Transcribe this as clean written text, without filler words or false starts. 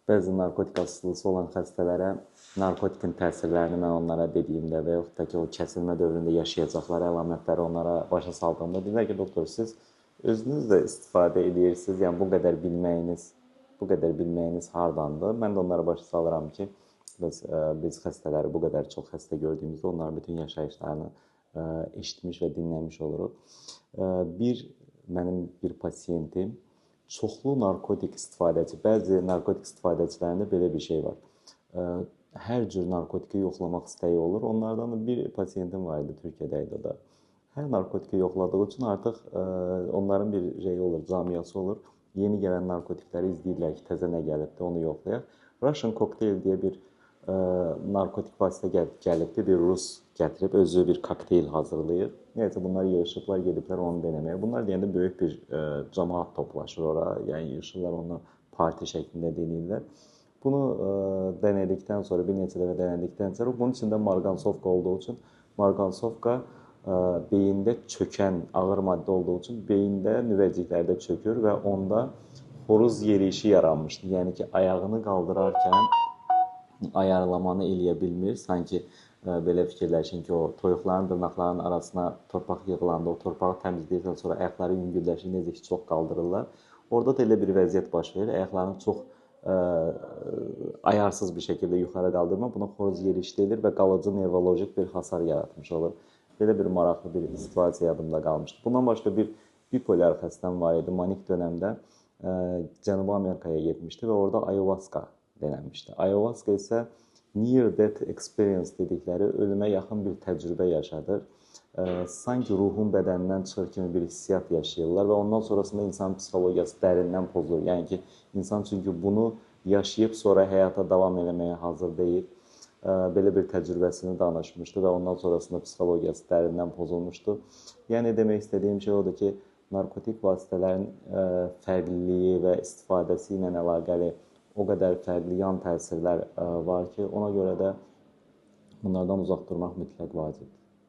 Bəzi narkotik asılılısı olan xəstələrə narkotikin təsirlərini mən onlara dediyimdə və yaxud da ki, o kəsilmə dövründə yaşayacaqları əlamətləri onlara başa saldığımda deyirlər ki, doktor, siz özünüz də istifadə edirsiniz, yəni bu qədər bilməyiniz hardandır? Mən də onlara başa salıram ki, biz xəstələri bu qədər çox xəstə gördüyümüzdə onların bütün yaşayışlarını eşitmiş və dinləmiş oluruq. Mənim bir pasiyentim çoxlu narkotik istifadəçi, bəzi narkotik istifadəçilərində belə bir şey var. Hər cür narkotiki yoxlamaq istəyi olur. Onlardan da bir pasiyentim var idi, Türkiyədə idi o da. Hər narkotiki yoxladığı üçün artıq onların bir şeyi olur, camiası olur. Yeni gələn narkotikləri izləyirlər ki, təzə nə gəlibdir, onu yoxlayaq. Russian Cocktail deyə bir narkotik vasitə gəlibdir, bir rus gətirib özü bir kokteyl hazırlayır. Nəyəcə bunlar yığışıblar, gediblər onu deneməyə. Bunlar deyəndə böyük bir cəmaət toplaşır ora, yəni yığışırlar onu parti şəklində denəyirlər. Bunu denədikdən sonra, bir neçə dəfə denədikdən sonra, bunun içində marqansovka olduğu üçün, marqansovka beyində çökən ağır maddə olduğu üçün beyində nüvəciklərdə çökür və onda xoruz yerişi yaranmışdı. Yəni ki, ayağını qaldırarkən ayarlamanı eləyə bilmir. Sanki belə fikirləşin ki, o toyuqların dırnaqlarının arasına torpaq yığılanda, o torpağı təmizləyirsən, sonra ayaqları yüngülləşir, necə ki, çox qaldırırlar. Orada da elə bir vəziyyət baş verir. Ayaqlarını çox ayarsız bir şəkildə yuxarı qaldırma buna xoruz yerişi deyilir və qalıcı nevrolojik bir hasar yaratmış olur. Belə bir maraqlı bir situasiya yadımda qalmışdı. Bundan başqa bir bipolar xəstəm var idi. Manik dönəmdə Cənubi Amerikaya getmişdi və orada ayahuasca denənmişdi. Ayahuasca isə near death experience dedikləri ölümə yaxın bir təcrübə yaşadır. Sanki ruhun bədənindən çıxır kimi bir hissiyat yaşayırlar və ondan sonrasında insan psixologiyası dərindən pozulur. Yəni ki, insan çünki bunu yaşayıb sonra həyata davam eləməyə hazır deyil. Belə bir təcrübəsini danışmışdı və ondan sonrasında psixologiyası dərindən pozulmuşdu. Yəni demək istədiyim şey odur ki, narkotik vasitələrin fərqliliyi və istifadəsi ilə əlaqəli o qədər fərqli yan təsirlər var ki, ona görə də bunlardan uzaq durmaq mütləq vacibdir.